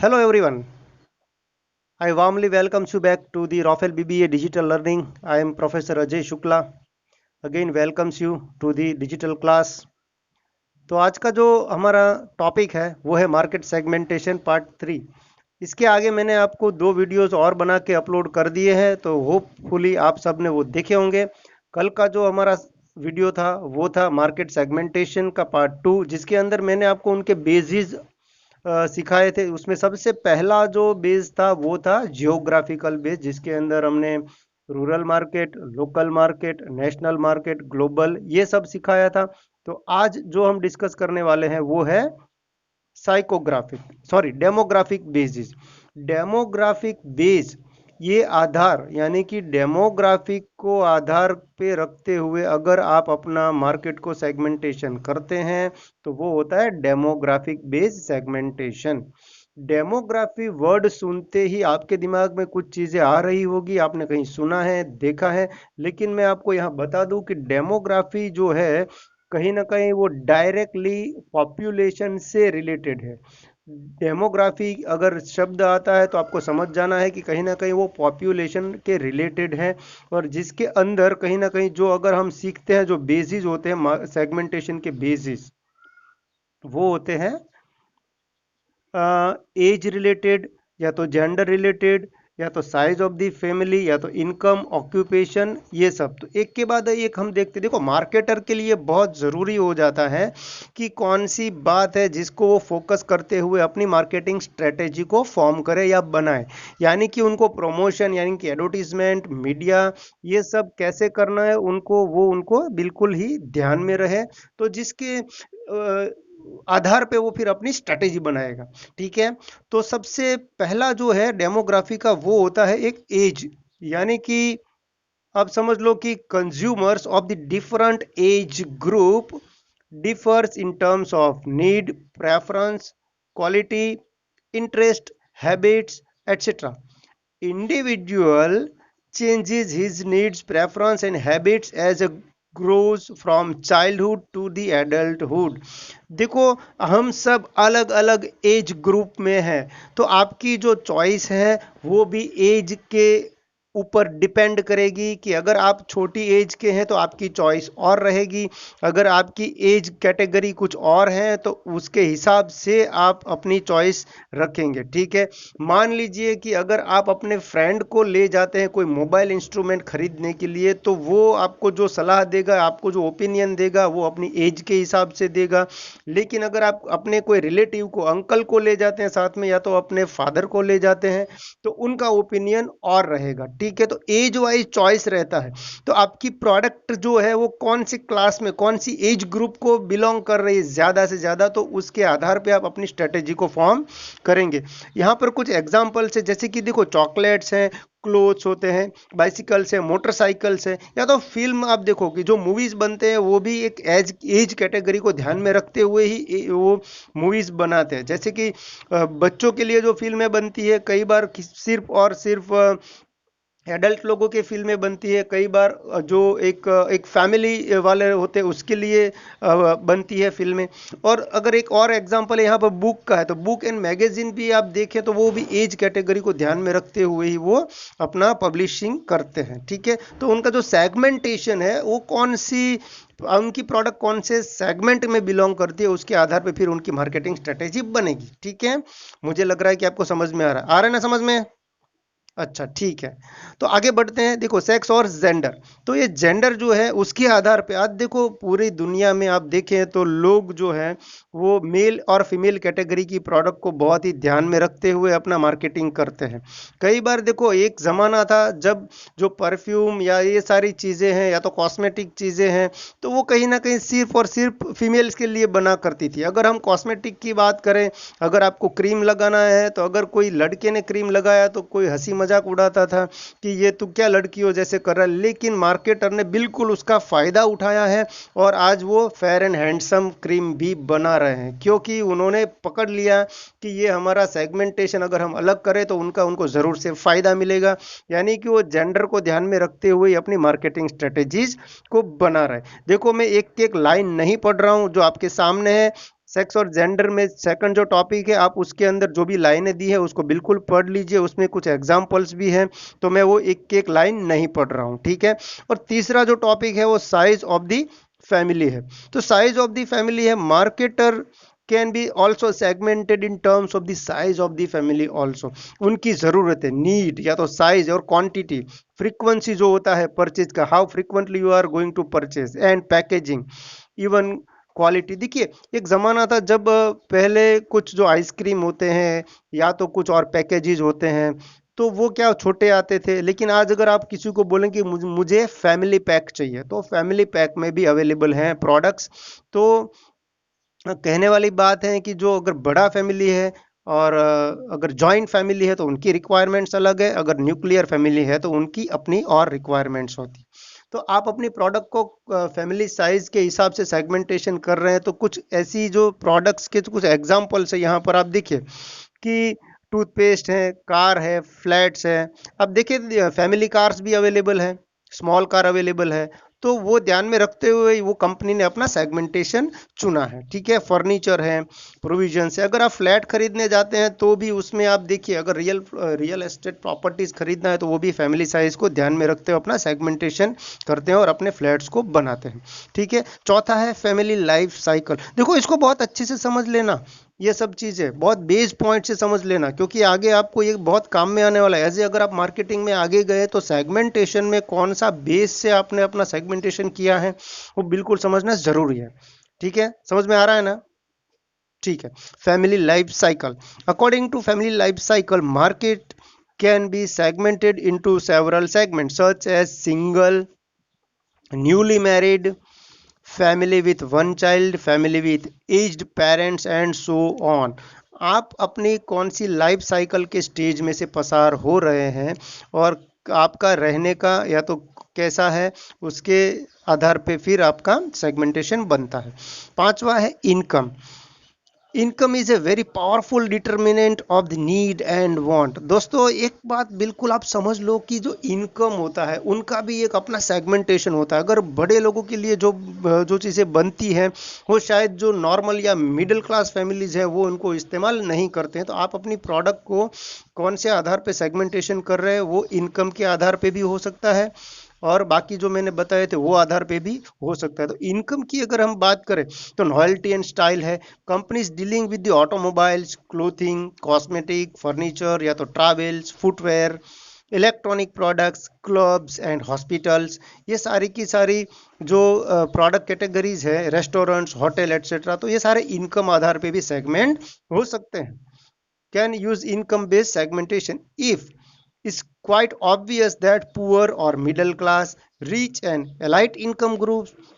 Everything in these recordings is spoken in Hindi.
Hello everyone. I warmly welcome you back to the Rafael BBA Digital Learning. I am Professor Ajay Shukla. Again welcomes you to the digital class. तो आज का जो हमारा टॉपिक है वो है मार्केट सेगमेंटेशन पार्ट 3। इसके आगे मैंने आपको 2 वीडियोस और बना के अपलोड कर दिए हैं, तो होपफुली आप सब ने वो देखे होंगे। कल का जो हमारा वीडियो था वो था मार्केट सेगमेंटेशन का पार्ट 2, जिसके अंदर मैंने आपको उनके बेसिस सिखाए थे। उसमें सबसे पहला जो बेस था वो था जियोग्राफिकल बेस, जिसके अंदर हमने rural market, local market, national market, global ये सब सिखाया था। तो आज जो हम डिस्कस करने वाले हैं वो है डेमोग्राफिक बेसिस। डेमोग्राफिक बेस ये आधार यानी कि डेमोग्राफिक को आधार पे रखते हुए अगर आप अपना मार्केट को सेगमेंटेशन करते हैं तो वो होता है demographic base segmentation. Demography word सुनते ही आपके दिमाग में कुछ चीजें आ रही होगी, आपने कहीं सुना है, देखा है, लेकिन मैं आपको यहाँ बता दूं कि डेमोग्राफी जो है कहीं ना कहीं वो डायरेक्टली पॉपुलेशन से रिलेटेड है। डेमोग्राफी अगर शब्द आता है तो आपको समझ जाना है कि कहीं ना कहीं वो पॉपुलेशन के रिलेटेड है, और जिसके अंदर कहीं ना कहीं जो अगर हम सीखते हैं जो बेसिस होते हैं सेगमेंटेशन के बेसिस वो होते हैं एज रिलेटेड, या तो जेंडर रिलेटेड, या तो साइज ऑफ द फैमिली, या तो इनकम, ऑक्यूपेशन, ये सब। तो एक के बाद एक हम देखते, देखो मार्केटर के लिए बहुत ज़रूरी हो जाता है कि कौन सी बात है जिसको वो फोकस करते हुए अपनी मार्केटिंग स्ट्रेटेजी को फॉर्म करे या बनाए। यानी कि उनको प्रमोशन यानी कि एडवर्टीजमेंट, मीडिया, ये सब कैसे करना है उनको बिल्कुल ही ध्यान में रहे। तो जिसके आधार पे वो फिर अपनी स्ट्रेटेजी बनाएगा। ठीक है, तो सबसे पहला जो है डेमोग्राफी का वो होता है एक एज। यानी कि आप समझ लो कि consumers of the different age group differs in terms of need, preference, quality, interest, habits, etc. Individual changes his needs, preference and habits as a grows from childhood to the adulthood. देखो हम सब अलग अलग एज ग्रुप में हैं, तो आपकी जो चॉइस है वो भी एज के ऊपर डिपेंड करेगी कि अगर आप छोटी एज के हैं तो आपकी चॉइस और रहेगी, अगर आपकी एज कैटेगरी कुछ और है तो उसके हिसाब से आप अपनी चॉइस रखेंगे। ठीक है, मान लीजिए कि अगर आप अपने फ्रेंड को ले जाते हैं कोई मोबाइल इंस्ट्रूमेंट खरीदने के लिए, तो वो आपको जो सलाह देगा, आपको जो ओपिनियन देगा वो अपनी एज के हिसाब से देगा। लेकिन अगर आप अपने कोई रिलेटिव को, अंकल को ले जाते हैं साथ में, या तो अपने फादर को ले जाते हैं, तो उनका ओपिनियन और रहेगा। ठीक है, तो एज वाइज चॉइस रहता है। तो आपकी प्रोडक्ट जो है वो कौन सी क्लास में, कौन सी एज ग्रुप को बिलोंग कर रही है ज्यादा से ज्यादा, तो उसके आधार पे आप अपनी स्ट्रेटेजी को फॉर्म करेंगे। यहाँ पर कुछ एग्जांपल्स है, जैसे कि देखो चॉकलेट्स हैं, क्लोथ्स होते हैं, बाइसिकल्स है, मोटरसाइकिल्स है, या तो फिल्म आप देखो कि जो मूवीज बनते हैं वो भी एक एज कैटेगरी को ध्यान में रखते हुए ही वो मूवीज बनाते हैं। जैसे कि बच्चों के लिए जो फिल्में बनती है कई बार सिर्फ और सिर्फ एडल्ट लोगों की फिल्में बनती है, कई बार जो एक फैमिली वाले होते हैं उसके लिए बनती है फिल्में। और अगर एक और एग्जांपल यहाँ पर बुक का है, तो बुक एंड मैगजीन भी आप देखें तो वो भी एज कैटेगरी को ध्यान में रखते हुए ही वो अपना पब्लिशिंग करते हैं। ठीक है, तो उनका जो सेगमेंटेशन है वो कौन सी, उनकी प्रोडक्ट कौन से सेगमेंट में बिलोंग करती है उसके आधार पे फिर उनकी मार्केटिंग स्ट्रेटेजी बनेगी। ठीक है, मुझे लग रहा है कि आपको समझ में आ रहा है ना समझ में? अच्छा ठीक है, तो आगे बढ़ते हैं। देखो सेक्स और जेंडर, तो ये जेंडर जो है उसके आधार पे आज देखो पूरी दुनिया में आप देखें तो लोग जो है वो मेल और फीमेल कैटेगरी की प्रोडक्ट को बहुत ही ध्यान में रखते हुए अपना मार्केटिंग करते हैं। कई बार देखो एक जमाना था जब जो परफ्यूम या ये सारी चीजें हैं या तो कॉस्मेटिक चीजें हैं तो वो कहीं ना कहीं सिर्फ और सिर्फ फीमेल्स के लिए बना करती थी। अगर हम कॉस्मेटिक की बात करें, अगर आपको क्रीम लगाना है तो अगर कोई लड़के ने क्रीम लगाया तो कोई हंसी मजाक उड़ाता था कि ये तू क्या लड़की हो जैसे कर रहा है, लेकिन मार्केटर ने बिल्कुल उसका फायदा उठाया है और आज वो फेयर एंड हैंडसम क्रीम भी बना रहे हैं, क्योंकि उन्होंने पकड़ लिया कि ये हमारा सेगमेंटेशन अगर हम अलग करें तो उनको जरूर से फायदा मिलेगा। यानी कि वो जेंडर को ध्यान में रखते हुए अपनी मार्केटिंग स्ट्रेटेजीज को बना रहे हैं। देखो मैं एक एक लाइन नहीं पढ़ रहा हूं, जो आपके सामने है सेक्स और जेंडर में सेकंड जो टॉपिक है, आप उसके अंदर जो भी लाइनें दी है उसको बिल्कुल पढ़ लीजिए, उसमें कुछ एग्जाम्पल्स भी हैं, तो मैं वो एक एक लाइन नहीं पढ़ रहा हूँ, ठीक है। और तीसरा जो टॉपिक है वो साइज ऑफ द फैमिली है। तो साइज ऑफ द फैमिली है, marketer can be also segmented in terms of the size of the family also. उनकी ज़रूरत है, नीड या तो साइज और क्वांटिटी, फ्रीक्वेंसी जो होता है परचेज का, how frequently you are going to purchase, and packaging, even quality. देखिए एक ज़माना था जब पहले कुछ जो आइसक्रीम होते हैं या तो कुछ और पैकेजेज होते हैं, तो वो क्या छोटे आते थे, लेकिन आज अगर आप किसी को बोलें कि मुझे फैमिली पैक चाहिए, तो फैमिली पैक में भी अवेलेबल हैं प्रोडक्ट्स। तो कहने वाली बात है कि जो अगर बड़ा फैमिली है और अगर जॉइंट फैमिली है तो उनकी रिक्वायरमेंट्स अलग है, अगर न्यूक्लियर फैमिली है तो उनकी अपनी और रिक्वायरमेंट्स होती। तो आप अपनी प्रोडक्ट को फैमिली साइज के हिसाब से सेगमेंटेशन कर रहे हैं, तो कुछ ऐसी जो प्रोडक्ट्स के तो कुछ एग्जांपल्स है यहाँ पर आप देखिए कि टूथपेस्ट है, कार है, फ्लैट्स है। अब देखिए फैमिली कार्स भी अवेलेबल है, स्मॉल कार अवेलेबल है, तो वो ध्यान में रखते हुए वो कंपनी ने अपना सेगमेंटेशन चुना है, ठीक है। फर्नीचर है, प्रोविजन है, अगर आप फ्लैट खरीदने जाते हैं तो भी उसमें आप देखिए, अगर रियल एस्टेट प्रॉपर्टीज खरीदना है तो वो भी फैमिली साइज को ध्यान में रखते हुए अपना सेगमेंटेशन करते हैं और अपने फ्लैट्स को बनाते हैं, ठीक है। चौथा है फैमिली लाइफ साइकिल। देखो इसको बहुत अच्छे से समझ लेना, ये सब चीज़ें बहुत बेस पॉइंट से समझ लेना, क्योंकि आगे आपको ये बहुत काम में आने वाला है। ऐसे अगर आप मार्केटिंग में आगे गए तो सेगमेंटेशन में कौन सा बेस से आपने अपना सेगमेंटेशन किया है वो बिल्कुल समझना जरूरी है, ठीक है। समझ में आ रहा है ना? ठीक है। Family life cycle, according to family life cycle market can be segmented into several segments such as single, newly married, family with one child, family with aged parents and so on. आप अपनी कौन सी लाइफ साइकिल के स्टेज में से पसार हो रहे हैं और आपका रहने का या तो कैसा है, उसके आधार पे फिर आपका सेगमेंटेशन बनता है। पांचवा है income. Income is a very powerful determinant of the need and want. दोस्तों एक बात बिल्कुल आप समझ लो कि जो इनकम होता है उनका भी एक अपना सेगमेंटेशन होता है। अगर बड़े लोगों के लिए जो जो चीज़ें बनती हैं वो शायद जो नॉर्मल या मिडिल क्लास फैमिलीज हैं वो उनको इस्तेमाल नहीं करते हैं, तो आप अपनी प्रोडक्ट को कौन से आधार पे सेगमेंटेशन कर रहे हैं, वो इनकम के आधार पे भी हो सकता है और बाकी जो मैंने बताए थे वो आधार पे भी हो सकता है। तो इनकम की अगर हम बात करें तो नॉयल्टी एंड स्टाइल है, companies dealing with the automobiles, clothing, cosmetic, furniture या तो travels, footwear, electronic products, clubs and hospitals, ये सारी की सारी जो प्रोडक्ट कैटेगरीज है, रेस्टोरेंट्स, होटल एटसेट्रा, तो ये सारे इनकम आधार पे भी सेगमेंट हो सकते हैं। Can use income based segmentation if it's quite obvious that poor or middle class, rich and elite income groups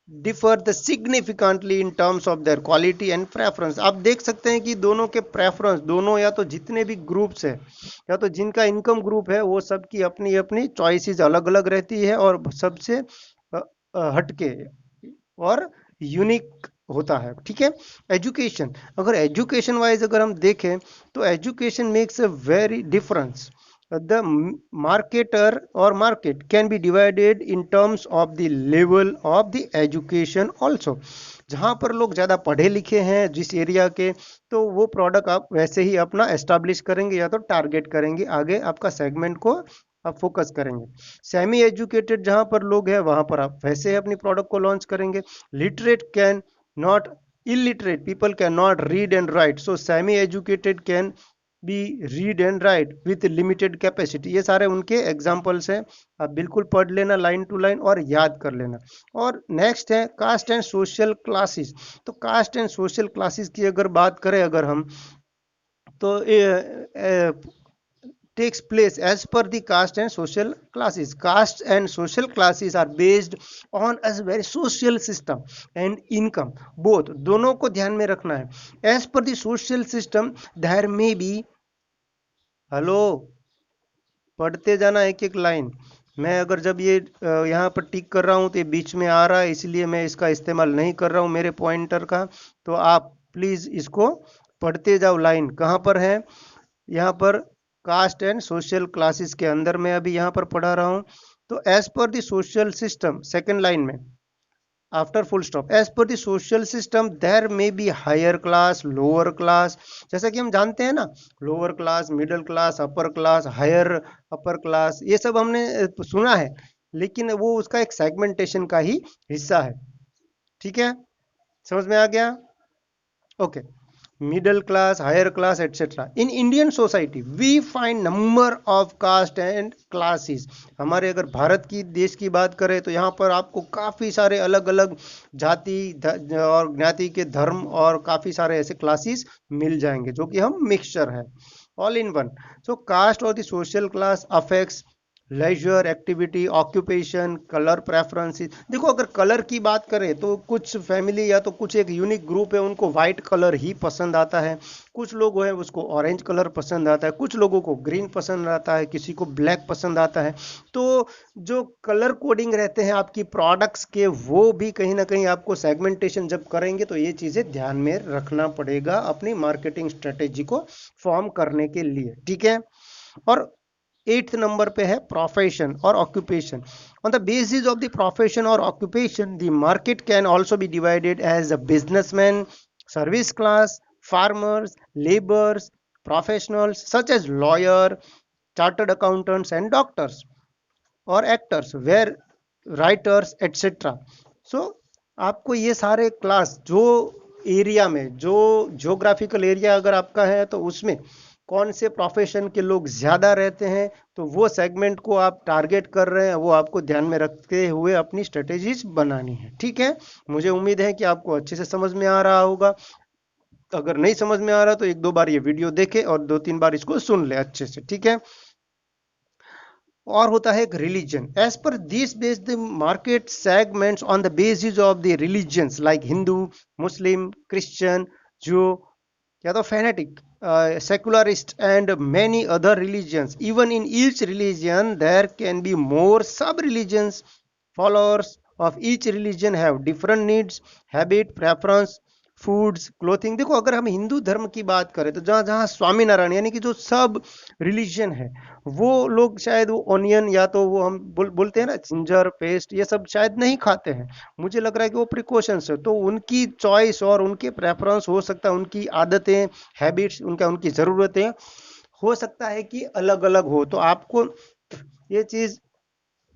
differ the significantly in terms of their quality and preference। आप देख सकते हैं कि दोनों के प्रेफरेंस, दोनों या तो जितने भी ग्रुप्स है या तो जिनका इनकम ग्रुप है वो सबकी अपनी अपनी चॉइसेस अलग अलग रहती है और सबसे हटके और यूनिक होता है, ठीक है। एजुकेशन, अगर एजुकेशन वाइज अगर हम देखें तो education makes a very difference. The marketer और market can be divided in terms of the level of the education also. जहाँ पर लोग ज़्यादा पढ़े लिखे हैं जिस एरिया के, तो वो प्रोडक्ट आप वैसे ही अपना एस्टाब्लिश करेंगे या तो टारगेट करेंगे, आगे आपका सेगमेंट को आप फोकस करेंगे। सेमी एजुकेटेड जहाँ पर लोग हैं वहाँ पर आप वैसे ही अपनी प्रोडक्ट को लॉन्च करेंगे। Literate can not, illiterate people cannot read and write, so semi educated can be read and write with limited capacity। ये सारे उनके एग्जाम्पल्स हैं, आप बिल्कुल पढ़ लेना लाइन टू लाइन और याद कर लेना। और नेक्स्ट है कास्ट एंड सोशल क्लासेस। तो कास्ट एंड सोशल क्लासेस की अगर बात करें अगर हम, तो takes place as per the caste and social classes. Caste and social classes are based on a very social system and income, both दोनों को ध्यान में रखना है। as per the social system there may be, hello, पढ़ते जाना एक एक लाइन। मैं अगर जब ये यहाँ पर टिक कर रहा हूँ तो ये बीच में आ रहा है इसलिए मैं इसका इस्तेमाल नहीं कर रहा हूँ मेरे पॉइंटर का, तो आप प्लीज़ इसको पढ़ते जाओ। लाइन कहाँ पर है? यहाँ पर कास्ट एंड सोशल क्लासेस के अंदर मैं अभी यहाँ पर पढ़ा रहा हूँ। तो as per the social system, second line में, after full stop as per the social system there may be higher class lower class. जैसा कि हम जानते हैं ना, lower class, middle class, upper class, higher upper class, ये सब हमने सुना है, लेकिन वो उसका एक सेगमेंटेशन का ही हिस्सा है। ठीक है, समझ में आ गया? Okay, middle class, higher class, etc. In Indian society we find number of caste and classes। हमारे अगर भारत की देश की बात करें तो यहाँ पर आपको काफ़ी सारे अलग अलग जाति और ज्ञाति के धर्म और काफ़ी सारे ऐसे क्लासेस मिल जाएंगे जो कि हम मिक्सचर है, all in one. So caste और the social class affects leisure activity, occupation, colour preferences. देखो अगर कलर की बात करें तो कुछ फैमिली या तो कुछ एक यूनिक ग्रुप है उनको वाइट कलर ही पसंद आता है, कुछ लोग हैं उसको ऑरेंज कलर पसंद आता है, कुछ लोगों को ग्रीन पसंद आता है, किसी को ब्लैक पसंद आता है। तो जो कलर कोडिंग रहते हैं आपकी प्रोडक्ट्स के, वो भी कहीं ना कहीं आपको सेगमेंटेशन जब करेंगे तो ये चीज़ें ध्यान में रखना पड़ेगा अपनी मार्केटिंग स्ट्रेटेजी को फॉर्म करने के लिए। ठीक है, और 8th नंबर पे है प्रोफेशन और occupation. On the basis of the profession और occupation the market can also be divided as a businessman, service class, farmers, labours, professionals such as lawyer, chartered accountants and doctors और actors, where writers etcetera. So आपको ये सारे क्लास जो एरिया में, जो ज्योग्राफिकल एरिया अगर आपका है तो उसमें कौन से प्रोफेशन के लोग ज़्यादा रहते हैं, तो वो सेगमेंट को आप टारगेट कर रहे हैं, वो आपको ध्यान में रखते हुए अपनी स्ट्रेटेजीज बनानी है। ठीक है, मुझे उम्मीद है कि आपको अच्छे से समझ में आ रहा होगा। अगर नहीं समझ में आ रहा तो एक दो बार ये वीडियो देखे और दो तीन बार इसको सुन ले अच्छे से। ठीक है, और होता है एक religion. As per this base the market segments on the basis of the religions like Hindu, Muslim, Christian, Jew या तो fanatic, secularist and many other religions. Even in each religion there can be more sub religions. Followers of each religion have different needs, habit, preference, foods, clothing. देखो अगर हम हिंदू धर्म की बात करें तो जहाँ जहाँ स्वामीनारायण यानी कि जो सब रिलीजन है, वो लोग शायद वो ऑनियन या तो वो हम बोलते हैं ना जिंजर पेस्ट, ये सब शायद नहीं खाते हैं। मुझे लग रहा है कि वो प्रिकॉशंस है, तो उनकी चॉइस और उनके प्रेफरेंस हो सकता है, उनकी आदतें, हैबिट्स, उनकी ज़रूरतें हो सकता है कि अलग अलग हो। तो आपको ये चीज़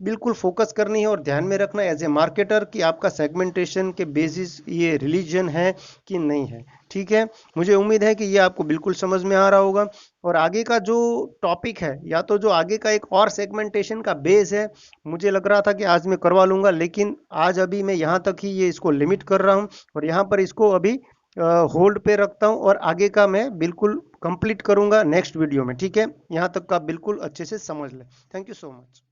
बिल्कुल फोकस करनी है और ध्यान में रखना एज ए मार्केटर कि आपका सेगमेंटेशन के बेसिस ये रिलीजन है कि नहीं है। ठीक है, मुझे उम्मीद है कि ये आपको बिल्कुल समझ में आ रहा होगा। और आगे का जो टॉपिक है या तो जो आगे का एक और सेगमेंटेशन का बेस है, मुझे लग रहा था कि आज मैं करवा लूँगा, लेकिन आज अभी मैं यहाँ तक ही ये इसको लिमिट कर रहा हूँ और यहाँ पर इसको अभी होल्ड पे रखता हूँ और आगे का मैं बिल्कुल कंप्लीट करूँगा नेक्स्ट वीडियो में। ठीक है, यहाँ तक का बिल्कुल अच्छे से समझ लें। Thank you so much.